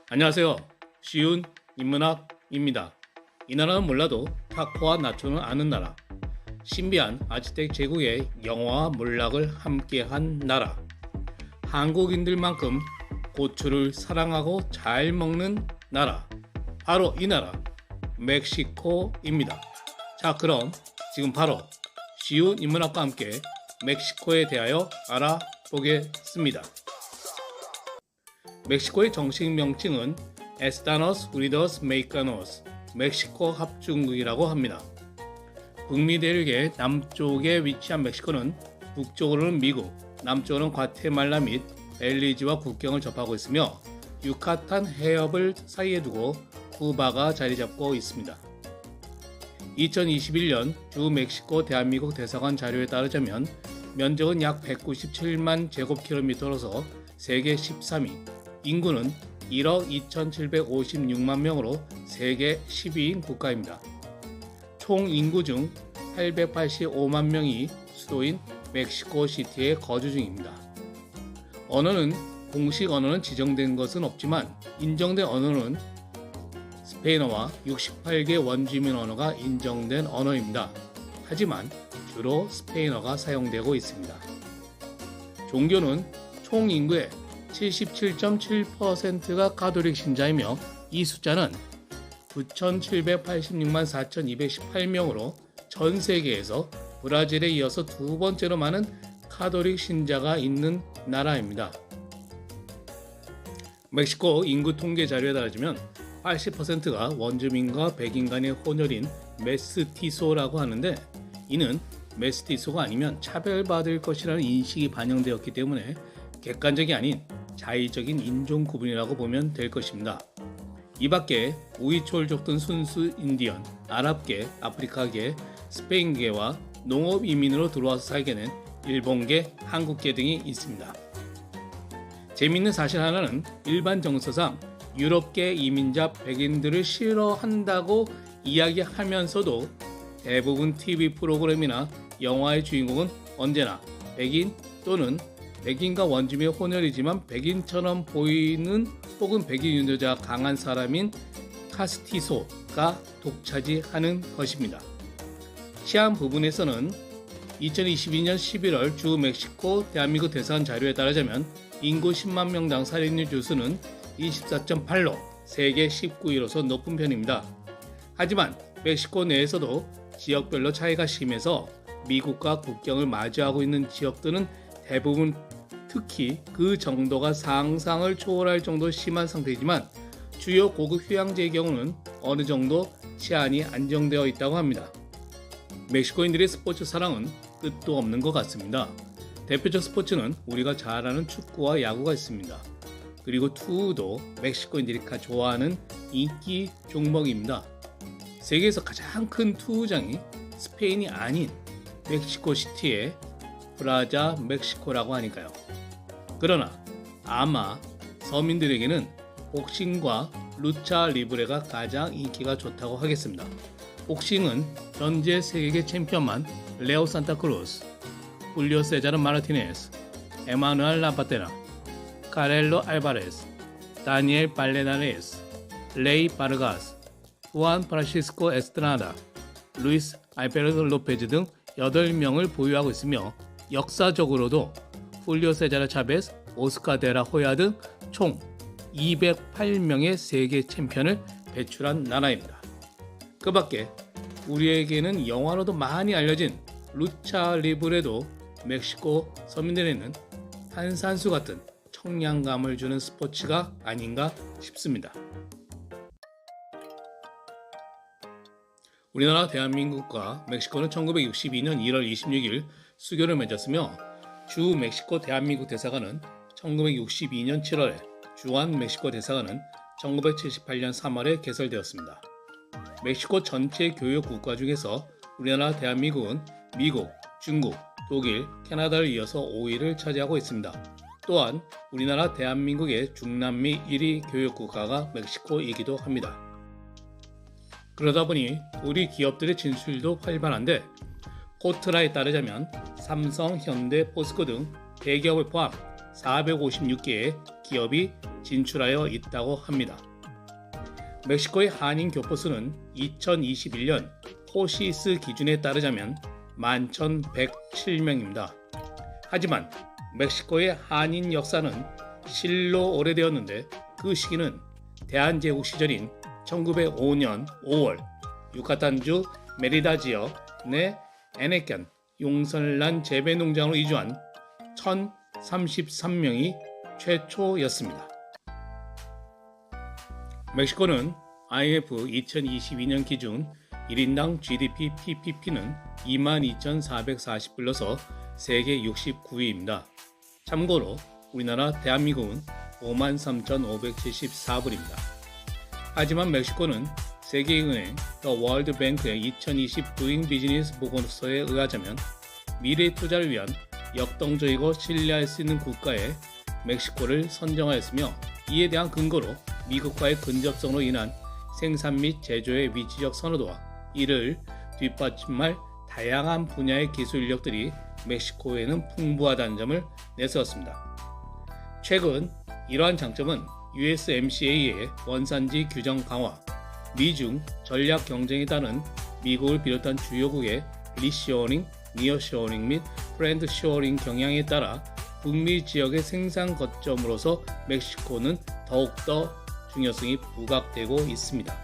안녕하세요. 쉬운 인문학입니다. 이 나라는 몰라도 타코와 나초는 아는 나라. 신비한 아즈텍 제국의 영화와 문학을 함께한 나라. 한국인들만큼 고추를 사랑하고 잘 먹는 나라. 바로 이 나라, 멕시코입니다. 자, 그럼 지금 바로 쉬운 인문학과 함께 멕시코에 대하여 알아보겠습니다. 멕시코의 정식 명칭은 에스타노스 우니도스 메xicanos, 멕시코 합중국이라고 합니다. 북미 대륙의 남쪽에 위치한 멕시코는 북쪽으로는 미국, 남쪽으로는 과테말라 및 벨리즈와 국경을 접하고 있으며 유카탄 해협을 사이에 두고 쿠바가 자리 잡고 있습니다. 2021년 주 멕시코 대한민국 대사관 자료에 따르자면 면적은 약 197만 제곱킬로미터로서 세계 13위, 인구는 1억 2,756만 명으로 세계 10위인 국가입니다. 총 인구 중 885만 명이 수도인 멕시코시티에 거주 중입니다. 언어는 공식 언어는 지정된 것은 없지만 인정된 언어는 스페인어와 68개 원주민 언어가 인정된 언어입니다. 하지만 주로 스페인어가 사용되고 있습니다. 종교는 총 인구의 77.7%가 가톨릭 신자이며 이 숫자는 9,786만 4,218명으로 전 세계에서 브라질에 이어서 두 번째로 많은 가톨릭 신자가 있는 나라입니다. 멕시코 인구 통계 자료에 따르면 80%가 원주민과 백인 간의 혼혈인 메스티소라고 하는데, 이는 메스티소가 아니면 차별받을 것이라는 인식이 반영되었기 때문에 객관적이 아닌 자의적인 인종 구분이라고 보면 될 것입니다. 이 밖에 우이촐족 등 순수 인디언, 아랍계, 아프리카계, 스페인계와 농업 이민으로 들어와서 살게 된 일본계, 한국계 등이 있습니다. 재미있는 사실 하나는 일반 정서상 유럽계 이민자 백인들을 싫어한다고 이야기하면서도 대부분 TV 프로그램이나 영화의 주인공은 언제나 백인 또는 백인과 원주민의 혼혈이지만 백인처럼 보이는 혹은 백인 유전자가 강한 사람인 카스티소가 독차지하는 것입니다. 치안 부분에서는 2022년 11월 주 멕시코 대한민국 대사관 자료에 따르자면 인구 10만 명당 살인율 주수는 24.8로 세계 19위로서 높은 편입니다. 하지만 멕시코 내에서도 지역별로 차이가 심해서 미국과 국경을 마주하고 있는 지역들은 대부분 특히 그 정도가 상상을 초월할 정도 심한 상태이지만 주요 고급 휴양지의 경우는 어느 정도 치안이 안정되어 있다고 합니다. 멕시코인들의 스포츠 사랑은 끝도 없는 것 같습니다. 대표적 스포츠는 우리가 잘 아는 축구와 야구가 있습니다. 그리고 투우도 멕시코인들이 좋아하는 인기 종목입니다. 세계에서 가장 큰 투우장이 스페인이 아닌 멕시코시티의 프라자 멕시코라고 하니까요. 그러나 아마 서민들에게는 복싱과 루차 리브레가 가장 인기가 좋다고 하겠습니다. 복싱은 현재 세계 챔피언만 레오 산타크루스, 훌리오 세자르 마르티네스, 에마누엘 라파테나, 카렐로 알바레스, 다니엘 발레나레스, 레이 바르가스, 후안 프란시스코 에스트라다, 루이스 알베르토 로페즈 등 8명을 보유하고 있으며 역사적으로도 훌리오 세자르 차베스, 오스카 데라 호야 등 총 208명의 세계 챔피언을 배출한 나라입니다. 그 밖에 우리에게는 영화로도 많이 알려진 루차 리브레도 멕시코 서민들에는 탄산수 같은 청량감을 주는 스포츠가 아닌가 싶습니다. 우리나라 대한민국과 멕시코는 1962년 1월 26일 수교를 맺었으며 주 멕시코 대한민국 대사관은 1962년 7월에, 주한 멕시코 대사관은 1978년 3월에 개설되었습니다. 멕시코 전체 교역 국가 중에서 우리나라 대한민국은 미국, 중국, 독일, 캐나다를 이어서 5위를 차지하고 있습니다. 또한 우리나라 대한민국의 중남미 1위 교역 국가가 멕시코이기도 합니다. 그러다 보니 우리 기업들의 진출도 활발한데, 코트라에 따르자면 삼성, 현대, 포스코 등 대기업을 포함 456개의 기업이 진출하여 있다고 합니다. 멕시코의 한인 교포수는 2021년 호시스 기준에 따르자면 11,107명입니다. 하지만 멕시코의 한인 역사는 실로 오래되었는데 그 시기는 대한제국 시절인 1905년 5월 유카탄주 메리다 지역 내 에네켄 용선란 재배농장으로 이주한 1,033명이 최초였습니다. 멕시코는 IMF 2022년 기준 1인당 GDP PPP는 22,440불러서 세계 69위입니다. 참고로 우리나라 대한민국은 53,574불입니다. 하지만 멕시코는 세계은행 더 월드뱅크의 2020 Doing Business 보고서에 의하자면 미래 투자를 위한 역동적이고 신뢰할 수 있는 국가에 멕시코를 선정하였으며 이에 대한 근거로 미국과의 근접성으로 인한 생산 및 제조의 위치적 선호도와 이를 뒷받침할 다양한 분야의 기술 인력들이 멕시코에는 풍부하다는 점을 내세웠습니다. 최근 이러한 장점은 USMCA의 원산지 규정 강화, 미중 전략 경쟁에 따른 미국을 비롯한 주요국의 리쇼어링, 니어쇼어링 및 프렌드쇼어링 경향에 따라 북미 지역의 생산 거점으로서 멕시코는 더욱더 중요성이 부각되고 있습니다.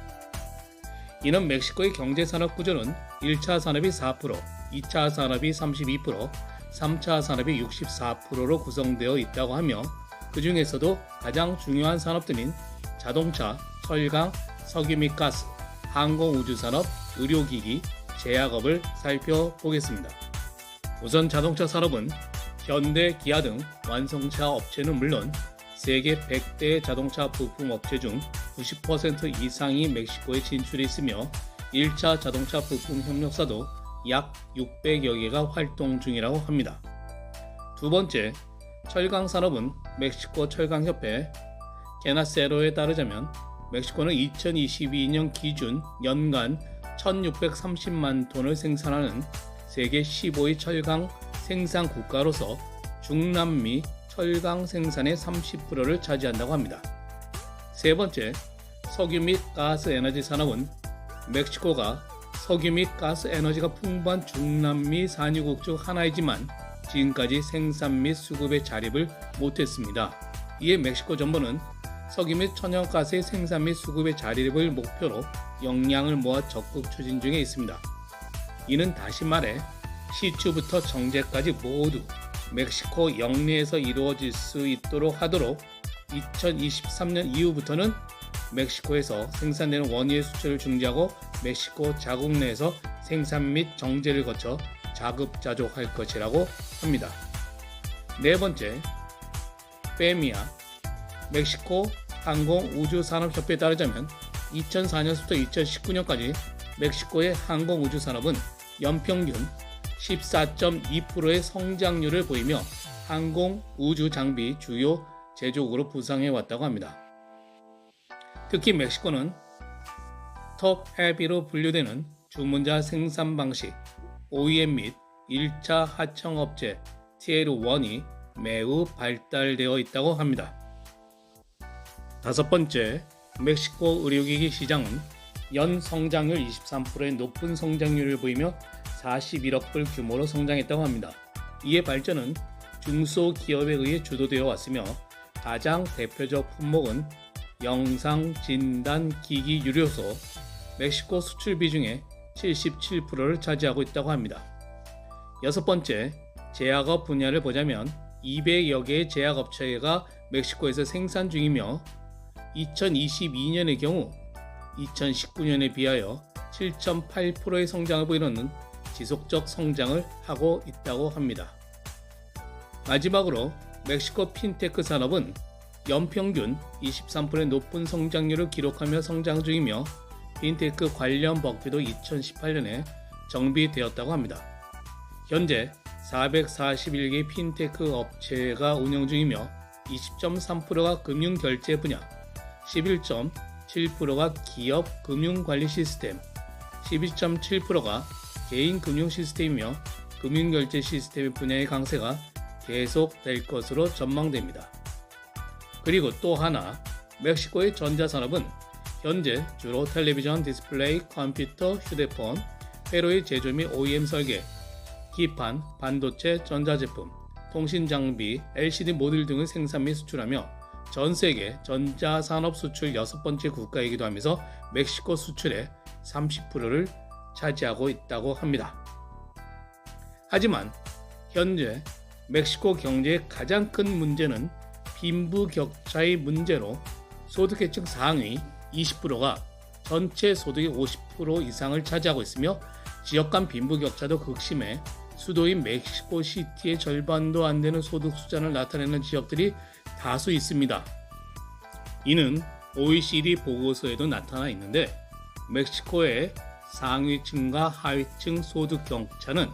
이는 멕시코의 경제산업 구조는 1차 산업이 4%, 2차 산업이 32%, 3차 산업이 64%로 구성되어 있다고 하며 그 중에서도 가장 중요한 산업들인 자동차, 철강, 석유 및 가스, 항공우주산업, 의료기기, 제약업을 살펴보겠습니다. 우선 자동차 산업은 현대, 기아 등 완성차 업체는 물론 세계 100대 자동차 부품 업체 중 90% 이상이 멕시코에 진출해 있으며 1차 자동차 부품 협력사도 약 600여 개가 활동 중이라고 합니다. 두 번째, 철강 산업은 멕시코 철강협회 게나세로에 따르자면 멕시코는 2022년 기준 연간 1630만 톤을 생산하는 세계 15위 철강 생산 국가로서 중남미 철강 생산의 30%를 차지한다고 합니다. 세 번째, 석유 및 가스 에너지 산업은 멕시코가 석유 및 가스 에너지가 풍부한 중남미 산유국 중 하나이지만 지금까지 생산 및 수급에 자립을 못했습니다. 이에 멕시코 정부는 석유 및 천연가스의 생산 및 수급의 자립을 목표로 역량을 모아 적극 추진 중에 있습니다. 이는 다시 말해 시추부터 정제까지 모두 멕시코 영내에서 이루어질 수 있도록 하도록 2023년 이후부터는 멕시코에서 생산되는 원유의 수출을 중지하고 멕시코 자국 내에서 생산 및 정제를 거쳐 자급자족할 것이라고 합니다. 네 번째, 페미아 멕시코 항공우주산업협회에 따르자면 2004년부터 2019년까지 멕시코의 항공우주산업은 연평균 14.2%의 성장률을 보이며 항공우주 장비 주요 제조국으로 부상해 왔다고 합니다. 특히 멕시코는 톱 헤비로 분류되는 주문자 생산 방식, OEM 및 1차 하청업체 TL1이 매우 발달되어 있다고 합니다. 다섯 번째, 멕시코 의료기기 시장은 연 성장률 23%의 높은 성장률을 보이며 41억 불 규모로 성장했다고 합니다. 이의 발전은 중소기업에 의해 주도되어 왔으며 가장 대표적 품목은 영상진단기기 유료소, 멕시코 수출 비중의 77%를 차지하고 있다고 합니다. 여섯 번째, 제약업 분야를 보자면 200여 개의 제약업체가 멕시코에서 생산 중이며 2022년의 경우 2019년에 비하여 7.8%의 성장을 보이는 지속적 성장을 하고 있다고 합니다. 마지막으로 멕시코 핀테크 산업은 연평균 23%의 높은 성장률을 기록하며 성장 중이며 핀테크 관련 법규도 2018년에 정비되었다고 합니다. 현재 441개 핀테크 업체가 운영 중이며 20.3%가 금융결제 분야, 11.7%가 기업 금융관리 시스템, 12.7%가 개인 금융 시스템이며 금융결제 시스템 분야의 강세가 계속될 것으로 전망됩니다. 그리고 또 하나, 멕시코의 전자산업은 현재 주로 텔레비전, 디스플레이, 컴퓨터, 휴대폰, 회로의 제조 및 OEM 설계, 기판, 반도체, 전자제품, 통신장비, LCD 모듈 등을 생산 및 수출하며 전 세계 전자산업 수출 6번째 국가이기도 하면서 멕시코 수출의 30%를 차지하고 있다고 합니다. 하지만 현재 멕시코 경제의 가장 큰 문제는 빈부격차의 문제로 소득계층 상위 20%가 전체 소득의 50% 이상을 차지하고 있으며 지역 간 빈부격차도 극심해 수도인 멕시코시티의 절반도 안 되는 소득 수준을 나타내는 지역들이 다수 있습니다. 이는 OECD 보고서에도 나타나 있는데 멕시코의 상위층과 하위층 소득 격차는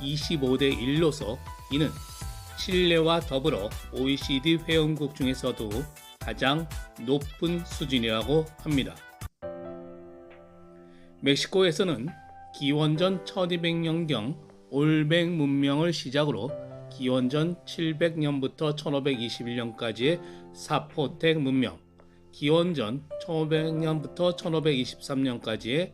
25대 1로서 이는 칠레와 더불어 OECD 회원국 중에서도 가장 높은 수준이라고 합니다. 멕시코에서는 기원전 1200년경 올백 문명을 시작으로 기원전 700년부터 1521년까지의 사포텍 문명, 기원전 1500년부터 1523년까지의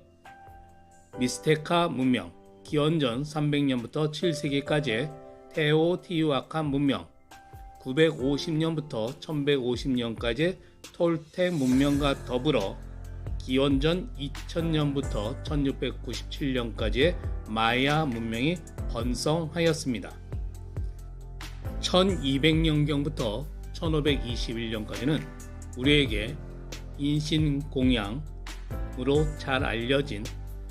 미스테카 문명, 기원전 300년부터 7세기까지의 테오티후아칸 문명, 950년부터 1150년까지의 톨텍 문명과 더불어 기원전 2000년부터 1697년까지의 마야 문명이 번성하였습니다. 1200년경부터 1521년까지는 우리에게 인신공양으로 잘 알려진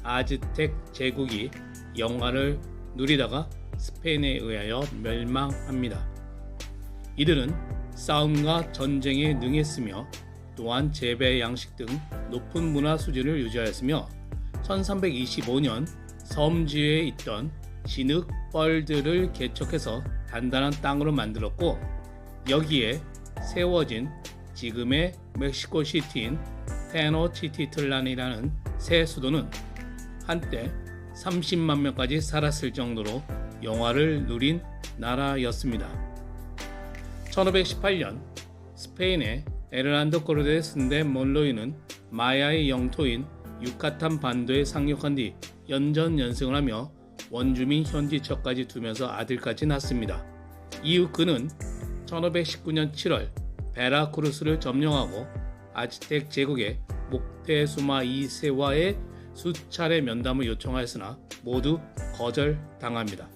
아즈텍 제국이 영화를 누리다가 스페인에 의하여 멸망합니다. 이들은 싸움과 전쟁에 능했으며 또한 재배, 양식 등 높은 문화 수준을 유지하였으며 1325년 섬지에 있던 진흙 뻘들을 개척해서 단단한 땅으로 만들었고 여기에 세워진 지금의 멕시코시티인 테노치티틀란이라는 새 수도는 한때 30만 명까지 살았을 정도로 영화를 누린 나라였습니다. 1518년 스페인의 에르난도 코르테스 데 몰로이는 마야의 영토인 유카탄 반도에 상륙한 뒤 연전연승을 하며 원주민 현지처까지 두면서 아들까지 낳습니다. 이후 그는 1519년 7월 베라크루스를 점령하고 아즈텍 제국의 목테수마 2세와의 수차례 면담을 요청하였으나 모두 거절당합니다.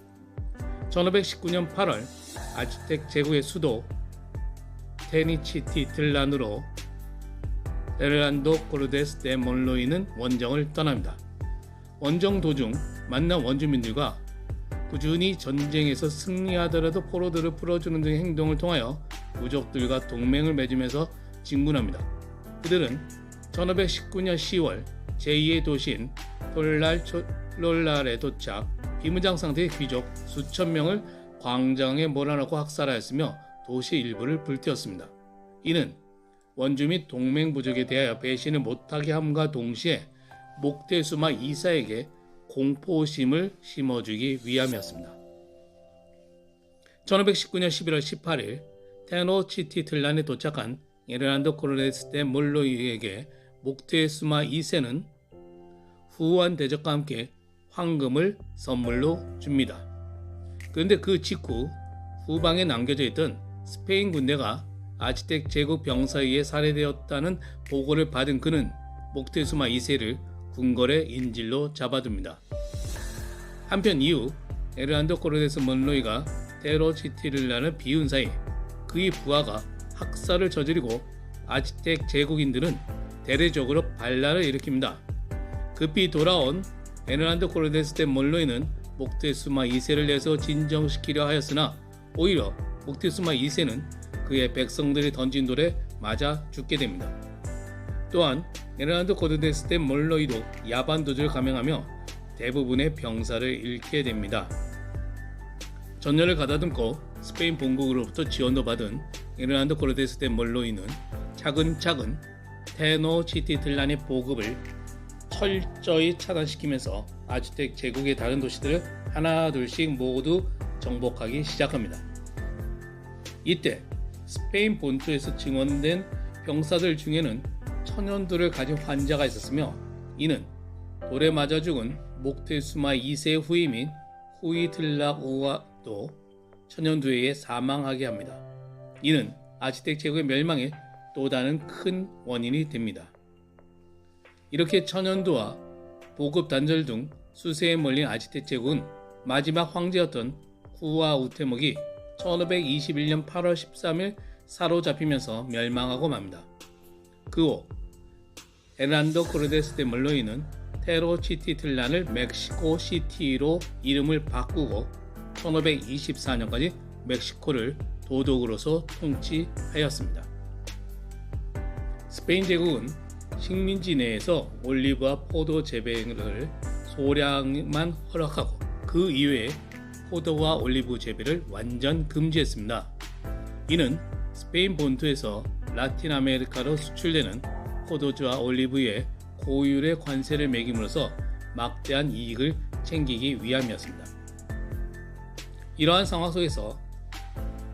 1519년 8월 아즈텍 제국의 수도 테니치티틀란으로 에르난도 코르테스 데 몰로이는 원정을 떠납니다. 원정 도중 만난 원주민들과 꾸준히 전쟁에서 승리하더라도 포로들을 풀어주는 등의 행동을 통하여 부족들과 동맹을 맺으면서 진군합니다. 그들은 1519년 10월 제2의 도시인 톨랄에 도착, 비무장 상태의 귀족 수천 명을 광장에 몰아넣고 학살하였으며 도시 일부를 불태웠습니다. 이는 원주민 동맹 부족에 대하여 배신을 못하게 함과 동시에 목테수마 2세에게 공포심을 심어주기 위함이었습니다. 1519년 11월 18일 테노치티틀란에 도착한 에르난도 코르테스 데 몰로이에게 목테수마 2세는 후한 대접과 함께 황금을 선물로 줍니다. 그런데 그 직후 후방에 남겨져 있던 스페인 군대가 아즈텍 제국 병사에 의해 살해되었다는 보고를 받은 그는 목테수마 2세를 궁궐의 인질로 잡아둡니다. 한편 이후 에르난도 코르테스 몰로이가 테노치티틀란을 비운 사이 그의 부하가 학살을 저지르고 아즈텍 제국인들은 대대적으로 반란을 일으킵니다. 급히 돌아온 에르난도 코르테스 데 몰로이는 목테수마 2세를 내서 진정시키려 하였으나 오히려 목테수마 2세는 그의 백성들이 던진 돌에 맞아 죽게 됩니다. 또한 에르난도 코르테스 데 몰로이도 야반도주를 감행하며 대부분의 병사를 잃게 됩니다. 전열을 가다듬고 스페인 본국으로부터 지원도 받은 에르난도 코르테스 데 몰로이는 차근차근 테노치티틀란의 보급을 철저히 차단시키면서 아즈텍 제국의 다른 도시들을 하나둘씩 모두 정복하기 시작합니다. 이때 스페인 본토에서 증언된 병사들 중에는 천연두를 가진 환자가 있었으며 이는 돌에 맞아 죽은 목테수마 2세의 후임인 후이틀라오아도 천연두에 의해 사망하게 합니다. 이는 아즈텍 제국의 멸망의 또 다른 큰 원인이 됩니다. 이렇게 천연두와 보급 단절 등 수세에 몰린 아즈텍 제국은 마지막 황제였던 후아우테목이 1521년 8월 13일 사로잡히면서 멸망하고 맙니다. 그 후 헤르난도 코르테스 데 몰로이는 테노치티틀란을 멕시코 시티로 이름을 바꾸고 1524년까지 멕시코를 도독으로서 통치하였습니다. 스페인 제국은 식민지 내에서 올리브와 포도 재배를 소량만 허락하고 그 이외에 포도와 올리브 재배를 완전 금지했습니다. 이는 스페인 본토에서 라틴 아메리카로 수출되는 포도주와 올리브에 고율의 관세를 매김으로써 막대한 이익을 챙기기 위함이었습니다. 이러한 상황 속에서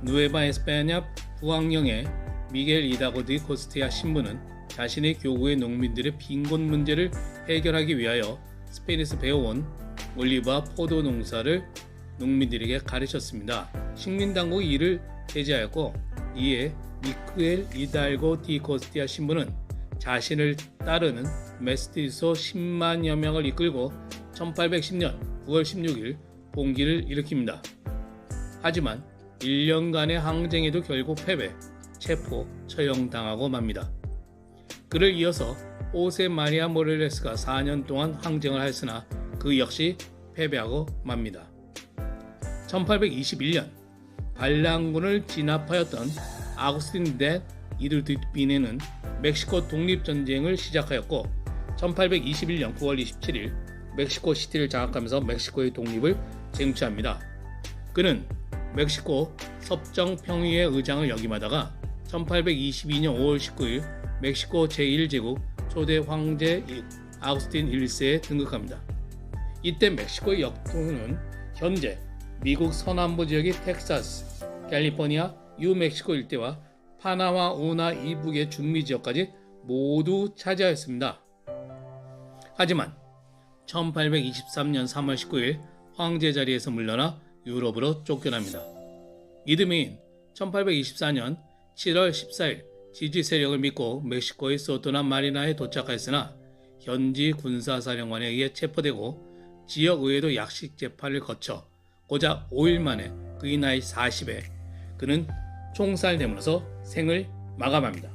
누에바 에스파냐 부황령의 미겔 이다고 디 코스티아 신부는 자신의 교구의 농민들의 빈곤 문제를 해결하기 위하여 스페인에서 배워온 올리브와 포도 농사를 농민들에게 가르쳤습니다. 식민당국이 이를 제지하였고 이에 미구엘 이달고 디 코스티아 신부는 자신을 따르는 메스티소 10만여 명을 이끌고 1810년 9월 16일 봉기를 일으킵니다. 하지만 1년간의 항쟁에도 결국 패배, 체포, 처형당하고 맙니다. 그를 이어서 호세 마리아 모레레스가 4년 동안 항쟁을 하였으나 그 역시 패배하고 맙니다. 1821년 반란군을 진압하였던 아구스틴 데 이르두비네는 멕시코 독립전쟁을 시작하였고 1821년 9월 27일 멕시코 시티를 장악하면서 멕시코의 독립을 쟁취합니다. 그는 멕시코 섭정평의회 의장을 역임하다가 1822년 5월 19일 멕시코 제1제국 초대 황제 아구스틴 1세에 등극합니다. 이때 멕시코의 역도는 현재 미국 서남부 지역의 텍사스, 캘리포니아, 뉴멕시코 일대와 파나마 운하 이북의 중미 지역까지 모두 차지하였습니다. 하지만 1823년 3월 19일 황제 자리에서 물러나 유럽으로 쫓겨납니다. 이듬해인 1824년 7월 14일 지지 세력을 믿고 멕시코의 소토나 마리나에 도착하였으나 현지 군사사령관에 의해 체포되고 지역의회도 약식 재판을 거쳐 고작 5일 만에 그의 나이 40에 그는 총살됨으로써 생을 마감합니다.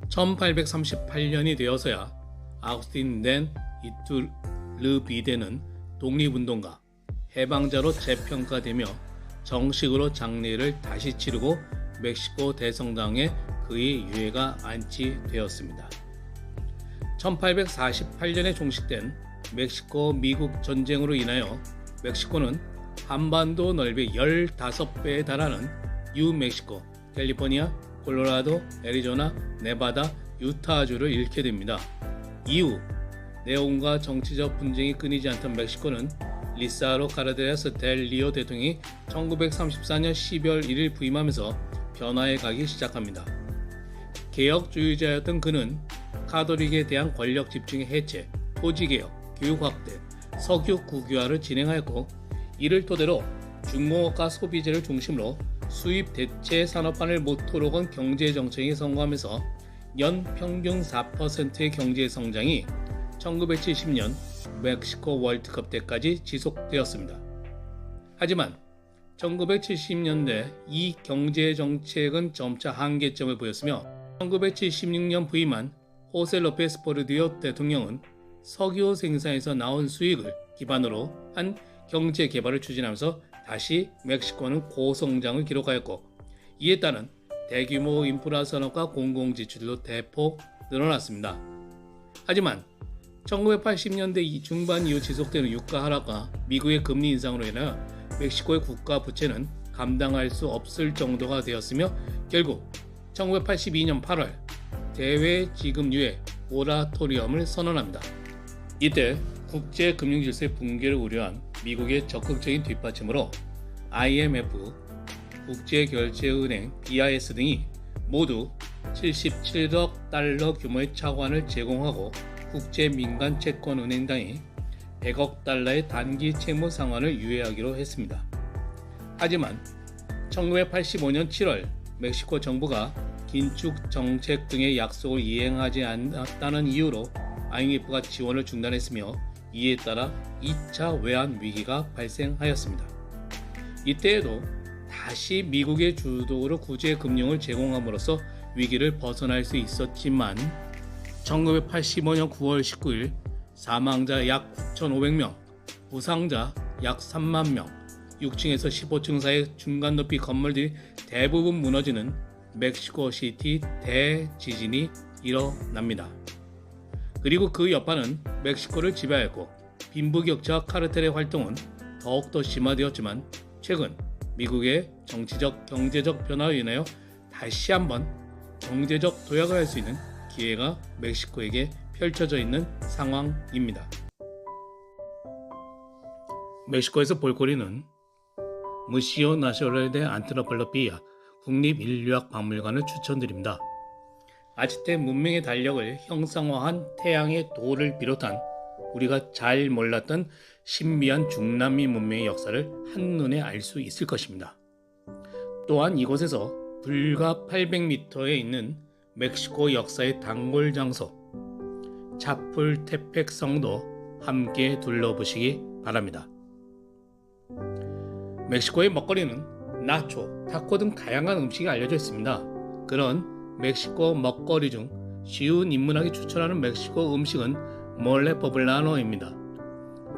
1838년이 되어서야 아구스틴 덴 이투르비데는 독립운동가, 해방자로 재평가되며 정식으로 장례를 다시 치르고 멕시코 대성당에 그의 유해가 안치되었습니다. 1848년에 종식된 멕시코-미국 전쟁으로 인하여 멕시코는 한반도 넓이 15배에 달하는 뉴멕시코, 캘리포니아, 콜로라도, 애리조나, 네바다, 유타주를 잃게 됩니다. 이후 내홍과 정치적 분쟁이 끊이지 않던 멕시코는 리사로 카르데라스 델 리오 대통령이 1934년 12월 1일 부임하면서 변화해 가기 시작합니다. 개혁주의자였던 그는 카톨릭에 대한 권력 집중의 해체, 토지개혁, 교육 확대, 석유 국유화를 진행하였고 이를 토대로 중공업과 소비재를 중심으로 수입 대체 산업화를 모토로 건 경제 정책에 성공하면서 연 평균 4%의 경제 성장이 1970년 멕시코 월드컵 때까지 지속되었습니다. 하지만 1970년대 이 경제 정책은 점차 한계점을 보였으며 1976년 부임한 호세 로페스 포르디오 대통령은 석유 생산에서 나온 수익을 기반으로 한 경제 개발을 추진하면서 다시 멕시코는 고성장을 기록하였고 이에 따른 대규모 인프라 산업과 공공지출도 대폭 늘어났습니다. 하지만 1980년대 중반 이후 지속되는 유가 하락과 미국의 금리 인상으로 인하여 멕시코의 국가 부채는 감당할 수 없을 정도가 되었으며 결국 1982년 8월 대외지급유예 모라토리엄을 선언합니다. 이때 국제금융질서의 붕괴를 우려한 미국의 적극적인 뒷받침으로 IMF, 국제결제은행 BIS 등이 모두 77억 달러 규모의 차관을 제공하고 국제민간채권은행당이 100억 달러의 단기 채무 상환을 유예하기로 했습니다. 하지만 1985년 7월 멕시코 정부가 긴축 정책 등의 약속을 이행하지 않았다는 이유로 IMF가 지원을 중단했으며 이에 따라 2차 외환 위기가 발생하였습니다. 이때에도 다시 미국의 주도로 구제 금융을 제공함으로써 위기를 벗어날 수 있었지만 1985년 9월 19일 사망자 약 9,500명, 부상자 약 3만 명, 6층에서 15층 사이의 중간 높이 건물들이 대부분 무너지는 멕시코시티 대지진이 일어납니다. 그리고 그 여파는 멕시코를 지배하였고 빈부격차와 카르텔의 활동은 더욱더 심화되었지만 최근 미국의 정치적, 경제적 변화로 인하여 다시 한번 경제적 도약을 할 수 있는 기회가 멕시코에게 펼쳐져 있는 상황입니다. 멕시코에서 볼거리는 무시오 나시오널 데 안트로폴로피아 국립인류학 박물관을 추천드립니다. 아즈텍 문명의 달력을 형상화한 태양의 돌을 비롯한 우리가 잘 몰랐던 신비한 중남미 문명의 역사를 한눈에 알 수 있을 것입니다. 또한 이곳에서 불과 800m에 있는 멕시코 역사의 단골 장소 차풀테펙 성도 함께 둘러보시기 바랍니다. 멕시코의 먹거리는 나초, 타코 등 다양한 음식이 알려져 있습니다. 그런 멕시코 먹거리 중 쉬운 입문하기 추천하는 멕시코 음식은 몰레 포블라노입니다.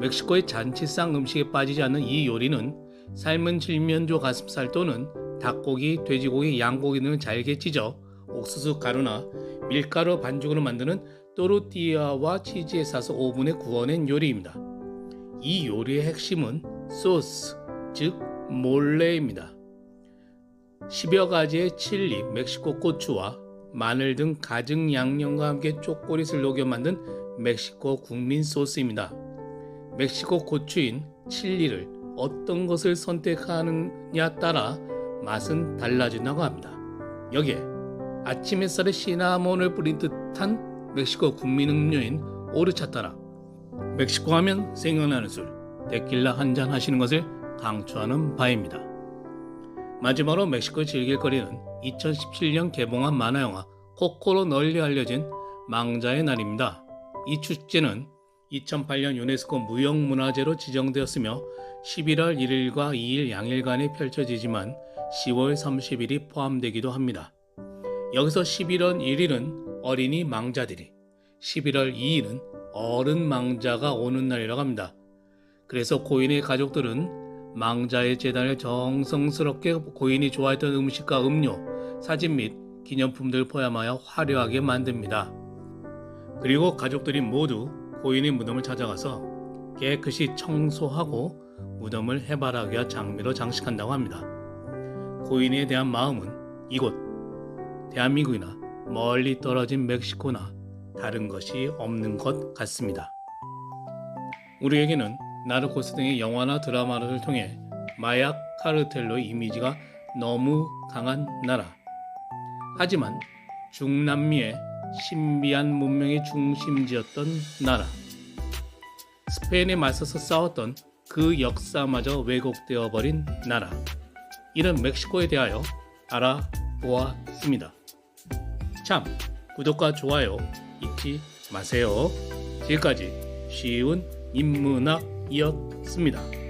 멕시코의 잔치상 음식에 빠지지 않는 이 요리는 삶은 칠면조 가슴살 또는 닭고기, 돼지고기, 양고기 등을 잘게 찢어 옥수수 가루나 밀가루 반죽으로 만드는 또르띠아와 치즈에 싸서 오븐에 구워낸 요리입니다. 이 요리의 핵심은 소스, 즉 몰레입니다. 10여 가지의 칠리, 멕시코 고추와 마늘 등 가증 양념과 함께 초콜릿을 녹여 만든 멕시코 국민 소스입니다. 멕시코 고추인 칠리를 어떤 것을 선택하느냐에 따라 맛은 달라진다고 합니다. 여기에 아침 햇살에 시나몬을 뿌린 듯한 멕시코 국민 음료인 오르차타나 멕시코 하면 생각나는 술 데킬라 한잔 하시는 것을 강추하는 바입니다. 마지막으로 멕시코의 즐길 거리는 2017년 개봉한 만화영화 코코로 널리 알려진 망자의 날입니다. 이 축제는 2008년 유네스코 무형문화재로 지정되었으며 11월 1일과 2일 양일간에 펼쳐지지만 10월 30일이 포함되기도 합니다. 여기서 11월 1일은 어린이 망자들이, 11월 2일은 어른 망자가 오는 날이라고 합니다. 그래서 고인의 가족들은 망자의 재단을 정성스럽게 고인이 좋아했던 음식과 음료, 사진 및 기념품들을 포함하여 화려하게 만듭니다. 그리고 가족들이 모두 고인의 무덤을 찾아가서 깨끗이 청소하고 무덤을 해바라기와 장미로 장식한다고 합니다. 고인에 대한 마음은 이곳 대한민국이나 멀리 떨어진 멕시코나 다른 것이 없는 것 같습니다. 우리에게는 나르코스 등의 영화나 드라마를 통해 마약 카르텔로의 이미지가 너무 강한 나라. 하지만 중남미의 신비한 문명의 중심지였던 나라. 스페인에 맞서서 싸웠던 그 역사마저 왜곡되어 버린 나라. 이런 멕시코에 대하여 알아보았습니다. 참, 구독과 좋아요 잊지 마세요. 지금까지 쉬운 인문학이었습니다.